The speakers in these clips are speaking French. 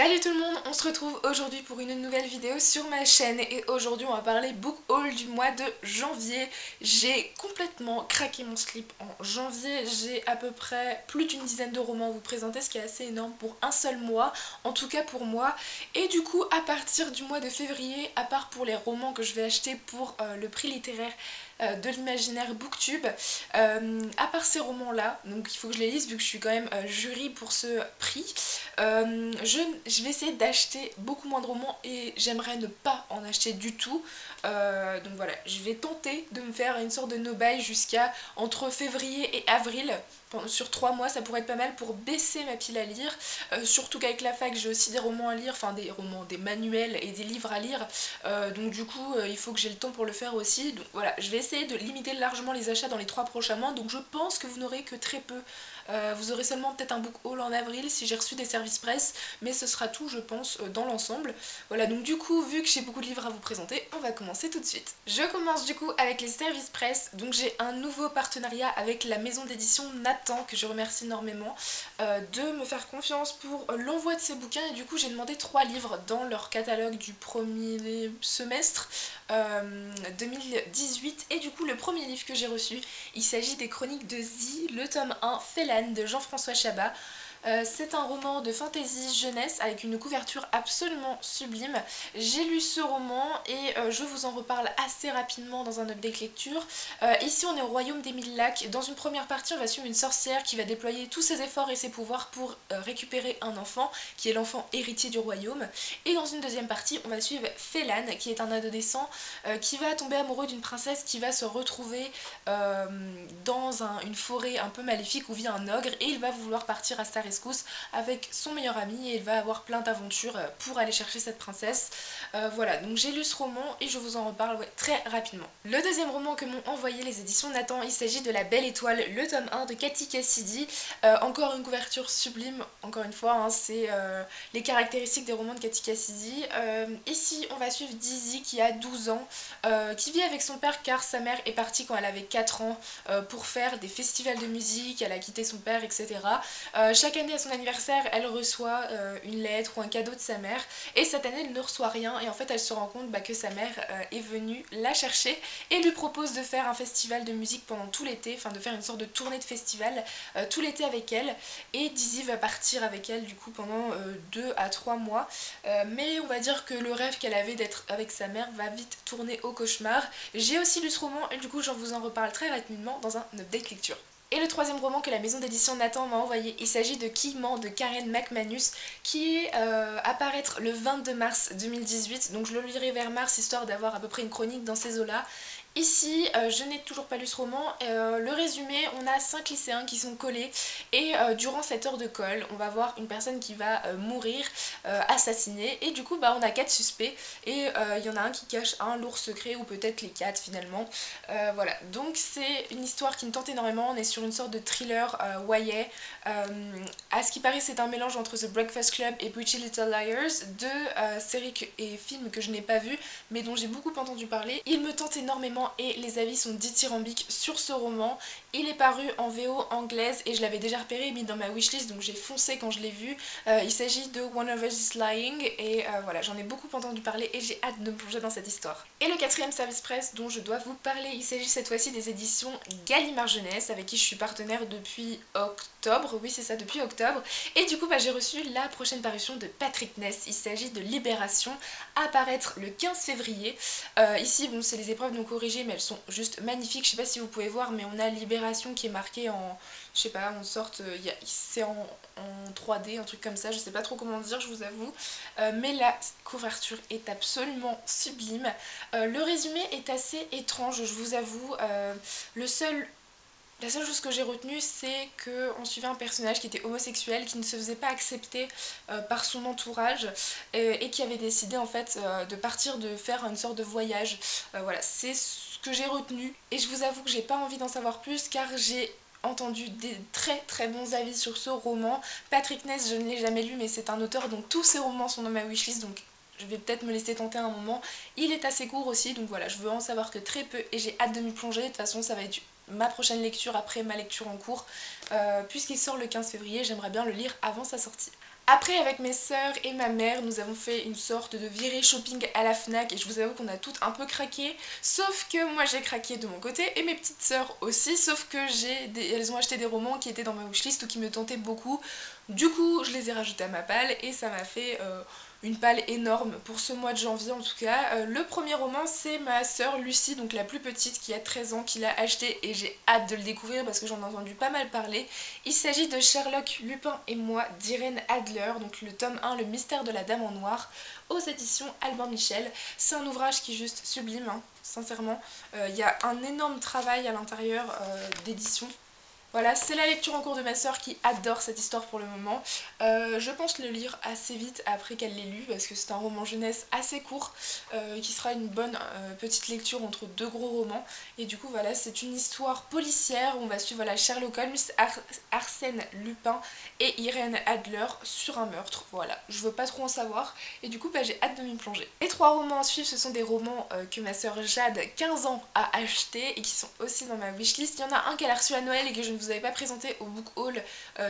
Salut tout le monde, on se retrouve aujourd'hui pour une nouvelle vidéo sur ma chaîne et aujourd'hui on va parler book haul du mois de janvier. J'ai complètement craqué mon slip en janvier, j'ai à peu près plus d'une dizaine de romans à vous présenter, ce qui est assez énorme pour un seul mois, en tout cas pour moi. Et du coup à partir du mois de février, à part pour les romans que je vais acheter pour le prix littéraire de l'imaginaire Booktube, à part ces romans là, donc il faut que je les lise vu que je suis quand même jury pour ce prix. Je vais essayer d'acheter beaucoup moins de romans et j'aimerais ne pas en acheter du tout. Donc voilà, je vais tenter de me faire une sorte de no-buy jusqu'à entre février et avril. Sur 3 mois, ça pourrait être pas mal pour baisser ma pile à lire. Surtout qu'avec la fac, j'ai aussi des romans à lire, enfin des romans, des manuels et des livres à lire. Donc du coup, il faut que j'ai le temps pour le faire aussi. Donc voilà, je vais essayer de limiter largement les achats dans les 3 prochains mois. Donc je pense que vous n'aurez que très peu. Vous aurez seulement peut-être un book haul en avril si j'ai reçu des services presse, mais ce sera tout je pense dans l'ensemble. Voilà, donc du coup vu que j'ai beaucoup de livres à vous présenter, on va commencer tout de suite. Je commence du coup avec les services presse. Donc j'ai un nouveau partenariat avec la maison d'édition Nathan que je remercie énormément de me faire confiance pour l'envoi de ces bouquins, et du coup j'ai demandé 3 livres dans leur catalogue du premier semestre 2018, et du coup le premier livre que j'ai reçu, il s'agit des Chroniques de Z, le tome 1 Félan de Jean-François Chabat. C'est un roman de fantasy jeunesse avec une couverture absolument sublime. J'ai lu ce roman et je vous en reparle assez rapidement dans un update lecture. Ici on est au royaume des Mille Lacs. Dans une première partie on va suivre une sorcière qui va déployer tous ses efforts et ses pouvoirs pour récupérer un enfant qui est l'enfant héritier du royaume. Et dans une deuxième partie on va suivre Félan qui est un adolescent qui va tomber amoureux d'une princesse qui va se retrouver dans une forêt un peu maléfique où vit un ogre, et il va vouloir partir à sa rescousse avec son meilleur ami et il va avoir plein d'aventures pour aller chercher cette princesse. Voilà, donc j'ai lu ce roman et je vous en reparle très rapidement. Le deuxième roman que m'ont envoyé les éditions Nathan, il s'agit de La Belle Étoile, le tome 1 de Cathy Cassidy. Encore une couverture sublime, encore une fois, hein, c'est les caractéristiques des romans de Cathy Cassidy. Ici on va suivre Dizzy qui a 12 ans, qui vit avec son père car sa mère est partie quand elle avait 4 ans pour faire des festivals de musique, elle a quitté son père, etc. Chaque année à son anniversaire, elle reçoit une lettre ou un cadeau de sa mère, et cette année elle ne reçoit rien, et en fait elle se rend compte que sa mère est venue la chercher et lui propose de faire un festival de musique pendant tout l'été, enfin de faire une sorte de tournée de festival tout l'été avec elle, et Dizzy va partir avec elle du coup pendant 2 à 3 mois, mais on va dire que le rêve qu'elle avait d'être avec sa mère va vite tourner au cauchemar. J'ai aussi lu ce roman et du coup j'en vous en reparle très rapidement dans un update lecture. Et le troisième roman que la maison d'édition Nathan m'a envoyé, il s'agit de Qui ment de Karen McManus, qui est à paraître le 22 mars 2018, donc je le lirai vers mars histoire d'avoir à peu près une chronique dans ces eaux-là. Ici, je n'ai toujours pas lu ce roman. Le résumé, on a 5 lycéens qui sont collés et durant cette heure de colle, on va voir une personne qui va mourir, assassinée, et du coup on a 4 suspects et il y en a un qui cache un lourd secret, ou peut-être les 4 finalement. Voilà, donc c'est une histoire qui me tente énormément. On est sur une sorte de thriller YA. À ce qui paraît, c'est un mélange entre The Breakfast Club et Pretty Little Liars, deux séries et films que je n'ai pas vus mais dont j'ai beaucoup entendu parler. Il me tente énormément et les avis sont dithyrambiques sur ce roman. Il est paru en VO anglaise et je l'avais déjà repéré et mis dans ma wishlist, donc j'ai foncé quand je l'ai vu. Il s'agit de One of Us is Lying et voilà, j'en ai beaucoup entendu parler et j'ai hâte de me plonger dans cette histoire. Et le quatrième service presse dont je dois vous parler, il s'agit cette fois-ci des éditions Gallimard Jeunesse, avec qui je suis partenaire depuis octobre. Oui, c'est ça, depuis octobre. Et du coup j'ai reçu la prochaine parution de Patrick Ness. Il s'agit de Libération, à paraître le 15 février. Ici bon, c'est les épreuves non corrigées mais elles sont juste magnifiques. Je sais pas si vous pouvez voir, mais on a Libération qui est marqué en, je sais pas, en sorte, c'est en 3D, un truc comme ça, je sais pas trop comment dire, je vous avoue, mais la couverture est absolument sublime. Le résumé est assez étrange, je vous avoue. La seule chose que j'ai retenue, c'est qu'on suivait un personnage qui était homosexuel, qui ne se faisait pas accepter par son entourage, et qui avait décidé en fait de partir, de faire une sorte de voyage. Voilà, c'est ce que j'ai retenu, et je vous avoue que j'ai pas envie d'en savoir plus car j'ai entendu des très très bons avis sur ce roman. Patrick Ness, je ne l'ai jamais lu, mais c'est un auteur dont tous ses romans sont dans ma wishlist, donc je vais peut-être me laisser tenter un moment. Il est assez court aussi, donc voilà, je veux en savoir que très peu et j'ai hâte de m'y plonger. De toute façon, ça va être ma prochaine lecture après ma lecture en cours. Puisqu'il sort le 15 février, j'aimerais bien le lire avant sa sortie. Après, avec mes sœurs et ma mère, nous avons fait une sorte de virée shopping à la Fnac et je vous avoue qu'on a toutes un peu craqué, sauf que moi j'ai craqué de mon côté et mes petites sœurs aussi, sauf que elles ont acheté des romans qui étaient dans ma wishlist ou qui me tentaient beaucoup. Du coup, je les ai rajoutés à ma palle et ça m'a fait une palle énorme pour ce mois de janvier en tout cas. Le premier roman, c'est ma sœur Lucie, donc la plus petite qui a 13 ans, qui l'a acheté et j'ai hâte de le découvrir parce que j'en ai entendu pas mal parler. Il s'agit de Sherlock, Lupin et moi d'Irène Adler, donc le tome 1, Le mystère de la Dame en Noir, aux éditions Albin Michel. C'est un ouvrage qui est juste sublime, hein, sincèrement. Il y a un énorme travail à l'intérieur d'édition. Voilà, c'est la lecture en cours de ma sœur qui adore cette histoire pour le moment. Je pense le lire assez vite après qu'elle l'ait lu parce que c'est un roman jeunesse assez court qui sera une bonne petite lecture entre deux gros romans. Et du coup voilà, c'est une histoire policière où on va suivre voilà, Sherlock Holmes, Arsène Lupin et Irène Adler sur un meurtre. Voilà, je veux pas trop en savoir et du coup bah, j'ai hâte de m'y plonger. Les 3 romans à suivre, ce sont des romans que ma sœur Jade, 15 ans, a acheté et qui sont aussi dans ma wishlist. Il y en a un qu'elle a reçu à Noël et que je ne vous avais pas présenté au book haul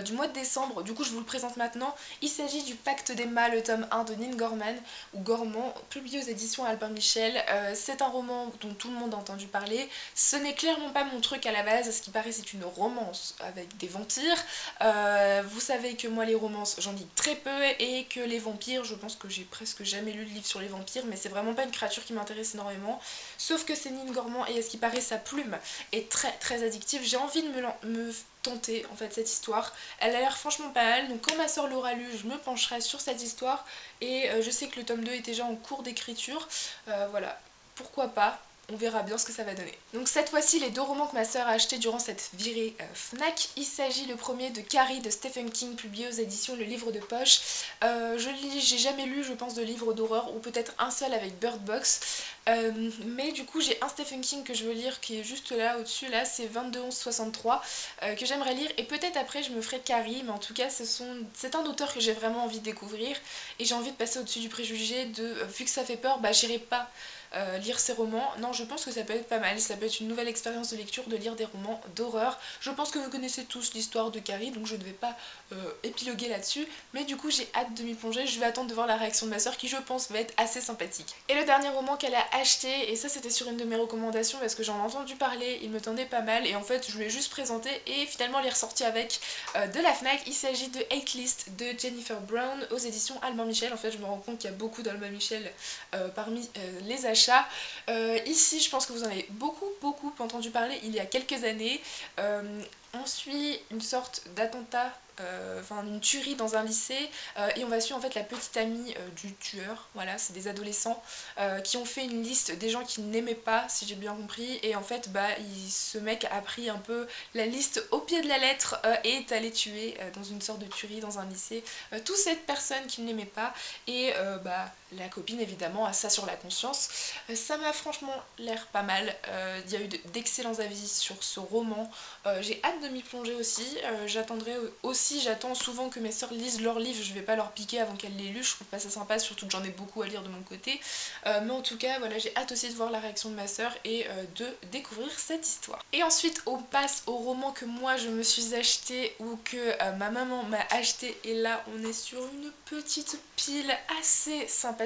du mois de décembre, du coup je vous le présente maintenant. Il s'agit du Pacte des Mâts, le tome 1 de Nin Gorman, ou Gormand, publié aux éditions Albin Michel. C'est un roman dont tout le monde a entendu parler. Ce n'est clairement pas mon truc à la base, ce qui paraît c'est une romance avec des vampires. Vous savez que moi les romances j'en lis très peu et que les vampires, je pense que j'ai presque jamais lu de livre sur les vampires, mais c'est vraiment pas une créature qui m'intéresse énormément. Sauf que c'est Nin Gormand et à ce qui paraît sa plume est très très addictive. J'ai envie de me tenter en fait cette histoire. Elle a l'air franchement pas mal, donc quand ma soeur l'aura lu, je me pencherai sur cette histoire et je sais que le tome 2 est déjà en cours d'écriture. Voilà, pourquoi pas. On verra bien ce que ça va donner. Donc cette fois-ci, les 2 romans que ma sœur a achetés durant cette virée Fnac. Il s'agit le premier de Carrie de Stephen King, publié aux éditions Le Livre de Poche. J'ai jamais lu, je pense, de livre d'horreur, ou peut-être un seul avec Bird Box. Mais du coup, j'ai un Stephen King que je veux lire qui est juste là, au-dessus, là, c'est 221163, que j'aimerais lire. Et peut-être après, je me ferai Carrie, mais en tout cas, c'est un auteur que j'ai vraiment envie de découvrir. Et j'ai envie de passer au-dessus du préjugé de, vu que ça fait peur, bah j'irai pas lire ces romans. Non, je pense que ça peut être pas mal, ça peut être une nouvelle expérience de lecture de lire des romans d'horreur. Je pense que vous connaissez tous l'histoire de Carrie, donc je ne vais pas épiloguer là-dessus, mais du coup j'ai hâte de m'y plonger. Je vais attendre de voir la réaction de ma soeur qui je pense va être assez sympathique. Et le dernier roman qu'elle a acheté, et ça c'était sur une de mes recommandations parce que j'en ai entendu parler, il me tendait pas mal et en fait je l'ai juste présenté et finalement elle est ressortie avec de la Fnac. Il s'agit de Hate List de Jennifer Brown aux éditions Albin Michel. En fait je me rends compte qu'il y a beaucoup d'Albin Michel parmi les achats. Ici je pense que vous en avez beaucoup entendu parler il y a quelques années. On suit une sorte d'attentat, enfin une tuerie dans un lycée et on va suivre en fait la petite amie du tueur. Voilà, c'est des adolescents qui ont fait une liste des gens qu'ils n'aimaient pas, si j'ai bien compris, et en fait bah ce mec a pris un peu la liste au pied de la lettre et est allé tuer dans une sorte de tuerie dans un lycée toute cette personne qu'il n'aimait pas et bah la copine évidemment a ça sur la conscience. Ça m'a franchement l'air pas mal. Il y a eu d'excellents avis sur ce roman. J'ai hâte de m'y plonger aussi. J'attends souvent que mes sœurs lisent leurs livres. Je vais pas leur piquer avant qu'elles les luent. Je trouve pas ça sympa, surtout que j'en ai beaucoup à lire de mon côté. Mais en tout cas, voilà, j'ai hâte aussi de voir la réaction de ma sœur et de découvrir cette histoire. Et ensuite, on passe au roman que moi je me suis acheté ou que ma maman m'a acheté. Et là, on est sur une petite pile assez sympathique.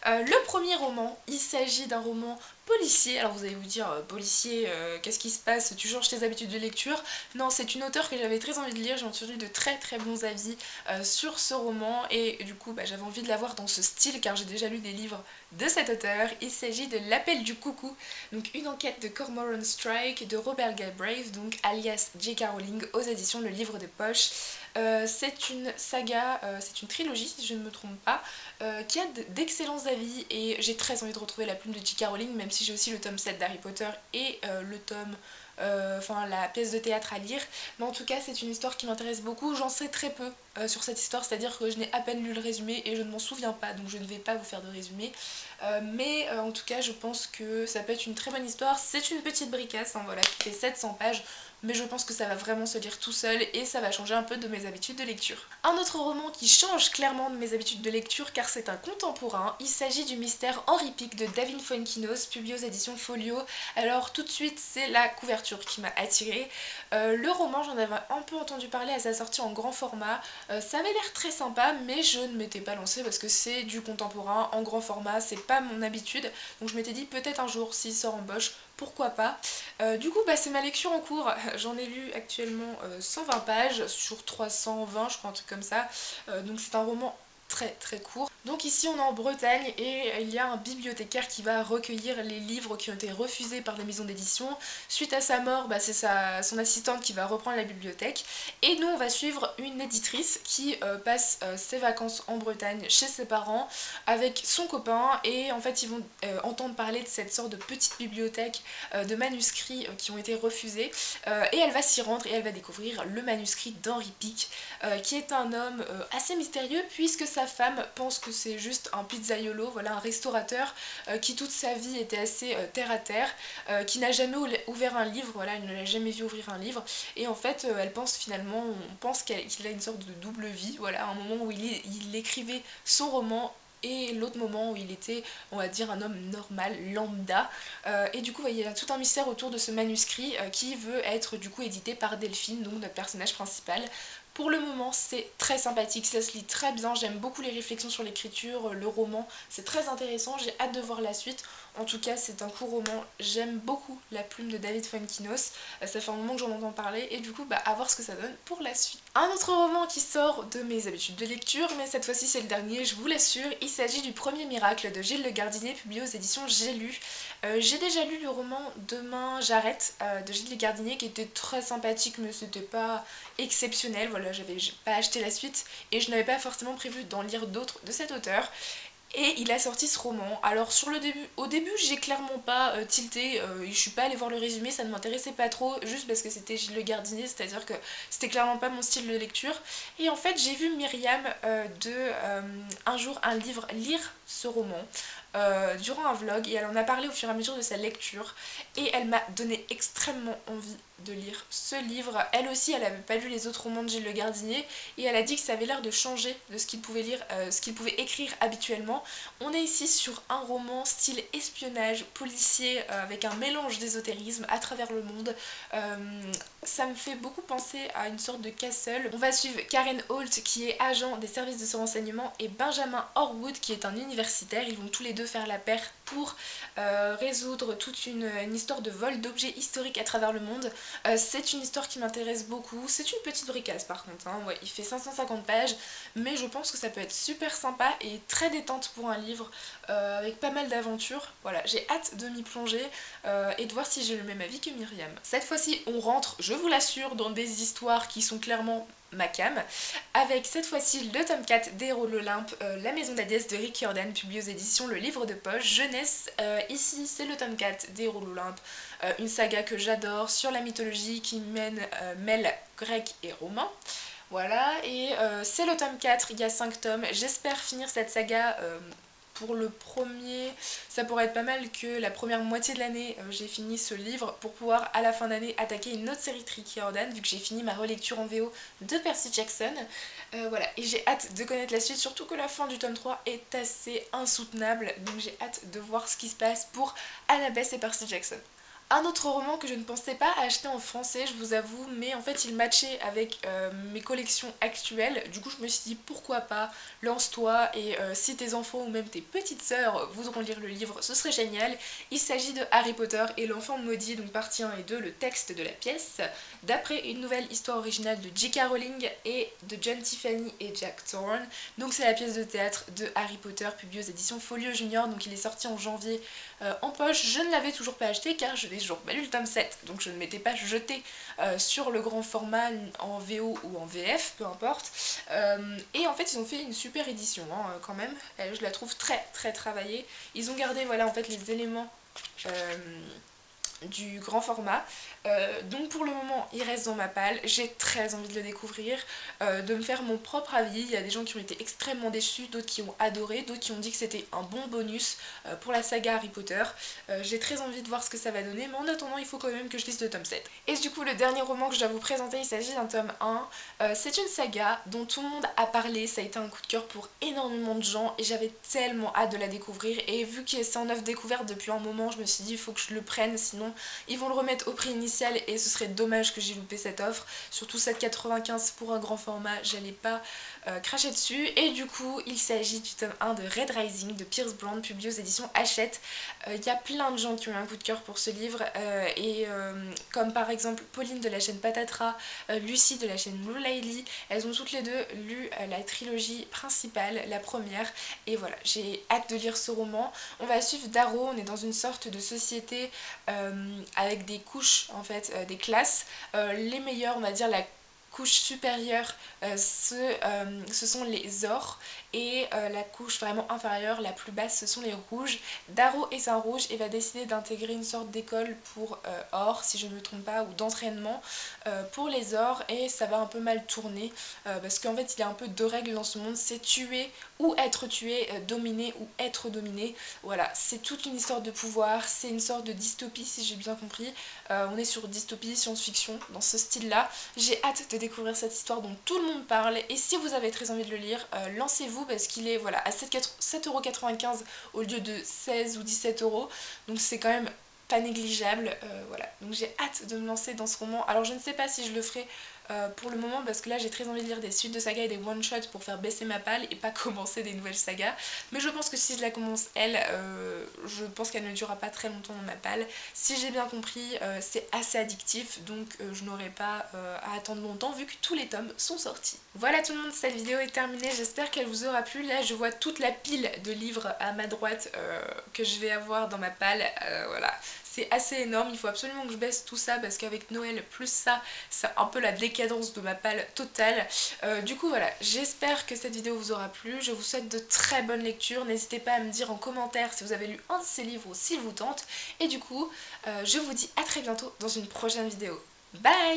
Le premier roman, il s'agit d'un roman policier. Alors vous allez vous dire, policier, qu'est-ce qui se passe? Tu changes tes habitudes de lecture? Non, c'est une auteure que j'avais très envie de lire. J'ai entendu de très bons avis sur ce roman et du coup bah, j'avais envie de l'avoir dans ce style car j'ai déjà lu des livres de cet auteur. Il s'agit de L'Appel du Coucou, donc une enquête de Cormoran Strike de Robert Galbraith, donc alias J.K. Rowling, aux éditions Le Livre de Poche. C'est une saga, c'est une trilogie si je ne me trompe pas, qui a d'excellents avis et j'ai très envie de retrouver la plume de J.K. Rowling, même si j'ai aussi le tome 7 d'Harry Potter et le tome la pièce de théâtre à lire. Mais en tout cas c'est une histoire qui m'intéresse beaucoup. J'en sais très peu sur cette histoire, c'est à dire que je n'ai à peine lu le résumé et je ne m'en souviens pas, donc je ne vais pas vous faire de résumé. Mais en tout cas je pense que ça peut être une très bonne histoire. C'est une petite bricasse, hein, voilà, qui fait 700 pages, mais je pense que ça va vraiment se lire tout seul et ça va changer un peu de mes habitudes de lecture. Un autre roman qui change clairement de mes habitudes de lecture car c'est un contemporain, il s'agit du Mystère Henri Pic de David Fuenquinos, publié publié aux éditions Folio. Alors tout de suite c'est la couverture qui m'a attirée. Le roman, j'en avais un peu entendu parler à sa sortie en grand format. Ça avait l'air très sympa, mais je ne m'étais pas lancée parce que c'est du contemporain en grand format, c'est pas mon habitude. Donc je m'étais dit peut-être un jour s'il sort en poche, pourquoi pas. Du coup c'est ma lecture en cours. J'en ai lu actuellement 120 pages sur 320 je crois, un truc comme ça. Donc c'est un roman très très court. Donc ici on est en Bretagne et il y a un bibliothécaire qui va recueillir les livres qui ont été refusés par les maisons d'édition. Suite à sa mort, c'est son assistante qui va reprendre la bibliothèque. Et nous on va suivre une éditrice qui passe ses vacances en Bretagne chez ses parents avec son copain. Et en fait ils vont entendre parler de cette sorte de petite bibliothèque de manuscrits qui ont été refusés. Et elle va s'y rendre et elle va découvrir le manuscrit d'Henri Pic, qui est un homme assez mystérieux puisque sa femme pense que c'est juste un pizzaiolo, voilà, un restaurateur qui toute sa vie était assez terre à terre, qui n'a jamais ouvert un livre, voilà, elle ne l'a jamais vu ouvrir un livre. Et en fait elle pense finalement, on pense qu'il a une sorte de double vie, voilà, un moment où il écrivait son roman et l'autre moment où il était, on va dire, un homme normal, lambda. Et du coup il y a tout un mystère autour de ce manuscrit qui veut être du coup édité par Delphine, donc notre personnage principal. Pour le moment c'est très sympathique, ça se lit très bien, j'aime beaucoup les réflexions sur l'écriture, le roman, c'est très intéressant, j'ai hâte de voir la suite. En tout cas c'est un court roman, j'aime beaucoup la plume de David Fuenkinos, ça fait un moment que j'en entends parler et du coup à voir ce que ça donne pour la suite. Un autre roman qui sort de mes habitudes de lecture, mais cette fois-ci c'est le dernier, je vous l'assure, il s'agit du Premier Miracle de Gilles Le Gardinier, publié aux éditions J'ai lu. J'ai déjà lu le roman Demain j'arrête de Gilles Le Gardinier qui était très sympathique mais c'était pas exceptionnel, voilà, j'avais pas acheté la suite et je n'avais pas forcément prévu d'en lire d'autres de cet auteur. Et il a sorti ce roman. Alors au début j'ai clairement pas tilté, je suis pas allée voir le résumé, ça ne m'intéressait pas trop, juste parce que c'était Gilles Le Gardinier, c'est-à-dire que c'était clairement pas mon style de lecture. Et en fait j'ai vu Myriam Un jour un livre lire ce roman durant un vlog et elle en a parlé au fur et à mesure de sa lecture et elle m'a donné extrêmement envie de lire ce livre. Elle aussi elle avait pas lu les autres romans de Gilles Le Gardinier et elle a dit que ça avait l'air de changer de ce qu'il pouvait lire, ce qu'il pouvait écrire habituellement. On est ici sur un roman style espionnage policier avec un mélange d'ésotérisme à travers le monde. Ça me fait beaucoup penser à une sorte de Castle. On va suivre Karen Holt qui est agent des services de renseignement et Benjamin Horwood qui est un universitaire. Ils vont tous les deux faire la paire pour résoudre toute une histoire de vol d'objets historiques à travers le monde. C'est une histoire qui m'intéresse beaucoup. C'est une petite bricasse par contre, hein. Ouais, il fait 550 pages, mais je pense que ça peut être super sympa et très détente pour un livre avec pas mal d'aventures. Voilà, j'ai hâte de m'y plonger et de voir si j'ai le même avis que Myriam. Cette fois-ci, on rentre, je vous l'assure, dans des histoires qui sont clairement ma cam, avec cette fois-ci le tome 4 des Héros de l'Olympe, La Maison d'Hadès de Rick Riordan, publié aux éditions Le Livre de Poche, jeunesse. Ici c'est le tome 4 des Héros de l'Olympe, une saga que j'adore sur la mythologie qui mêle grec et romain. Voilà, et c'est le tome 4, il y a 5 tomes, j'espère finir cette saga. Pour le premier, ça pourrait être pas mal que la première moitié de l'année j'ai fini ce livre pour pouvoir à la fin d'année attaquer une autre série de Rick Riordan vu que j'ai fini ma relecture en VO de Percy Jackson. Voilà, et j'ai hâte de connaître la suite, surtout que la fin du tome 3 est assez insoutenable, donc j'ai hâte de voir ce qui se passe pour Annabeth et Percy Jackson. Un autre roman que je ne pensais pas acheter en français, je vous avoue, mais en fait il matchait avec mes collections actuelles. Du coup je me suis dit pourquoi pas, lance-toi et si tes enfants ou même tes petites sœurs voudront lire le livre, ce serait génial. Il s'agit de Harry Potter et l'enfant maudit, donc partie 1 et 2, le texte de la pièce, d'après une nouvelle histoire originale de J.K. Rowling et de John Tiffany et Jack Thorne. Donc c'est la pièce de théâtre de Harry Potter publiée aux éditions Folio Junior, donc il est sorti en janvier en poche. Je ne l'avais toujours pas acheté car je n'ai toujours pas lu le tome 7, donc je ne m'étais pas jetée sur le grand format en VO ou en VF, peu importe. Et en fait ils ont fait une super édition quand même, je la trouve très très travaillée. Ils ont gardé voilà en fait les éléments du grand format. Donc pour le moment il reste dans ma palle, j'ai très envie de le découvrir, de me faire mon propre avis. Il y a des gens qui ont été extrêmement déçus, d'autres qui ont adoré, d'autres qui ont dit que c'était un bon bonus pour la saga Harry Potter. J'ai très envie de voir ce que ça va donner, mais en attendant il faut quand même que je lise le tome 7. Et du coup le dernier roman que je dois vous présenter, il s'agit d'un tome 1. C'est une saga dont tout le monde a parlé, ça a été un coup de cœur pour énormément de gens et j'avais tellement hâte de la découvrir, et vu que c'est en œuvre découverte depuis un moment, je me suis dit il faut que je le prenne, sinon ils vont le remettre au prix initial et ce serait dommage que j'ai loupé cette offre. Surtout 7,95 pour un grand format, j'allais pas cracher dessus. Et du coup il s'agit du tome 1 de Red Rising de Pierce Brown, publié aux éditions Hachette. Il y a plein de gens qui ont eu un coup de cœur pour ce livre, comme par exemple Pauline de la chaîne Patatras, Lucie de la chaîne Blue Lily. Elles ont toutes les deux lu la trilogie principale, la première, et voilà, j'ai hâte de lire ce roman. On va suivre Darrow, on est dans une sorte de société avec des couches en fait, des classes. Les meilleures, on va dire la couche supérieure, ce sont les ors, et la couche vraiment inférieure, la plus basse, ce sont les rouges. Darrow est un rouge et va décider d'intégrer une sorte d'école pour or, si je ne me trompe pas, ou d'entraînement pour les ors, et ça va un peu mal tourner parce qu'en fait il y a un peu deux règles dans ce monde, c'est tuer ou être tué, dominer ou être dominé. Voilà, c'est toute une histoire de pouvoir, c'est une sorte de dystopie si j'ai bien compris. On est sur dystopie, science-fiction, dans ce style-là. J'ai hâte de découvrir cette histoire dont tout le monde parle, et si vous avez très envie de le lire, lancez-vous parce qu'il est voilà, à 7,95€ au lieu de 16 ou 17€, donc c'est quand même pas négligeable. Voilà, donc j'ai hâte de me lancer dans ce roman. Alors je ne sais pas si je le ferai pour le moment, parce que là j'ai très envie de lire des suites de sagas et des one-shots pour faire baisser ma palle et pas commencer des nouvelles sagas, mais je pense que si je la commence elle, je pense qu'elle ne durera pas très longtemps dans ma palle. Si j'ai bien compris, c'est assez addictif, donc je n'aurai pas à attendre longtemps vu que tous les tomes sont sortis. Voilà tout le monde, cette vidéo est terminée, j'espère qu'elle vous aura plu. Là je vois toute la pile de livres à ma droite que je vais avoir dans ma palle, voilà. C'est assez énorme, il faut absolument que je baisse tout ça parce qu'avec Noël plus ça, c'est un peu la décadence de ma palle totale. Du coup voilà, j'espère que cette vidéo vous aura plu, je vous souhaite de très bonnes lectures, n'hésitez pas à me dire en commentaire si vous avez lu un de ces livres ou s'il vous tente, et du coup je vous dis à très bientôt dans une prochaine vidéo. Bye!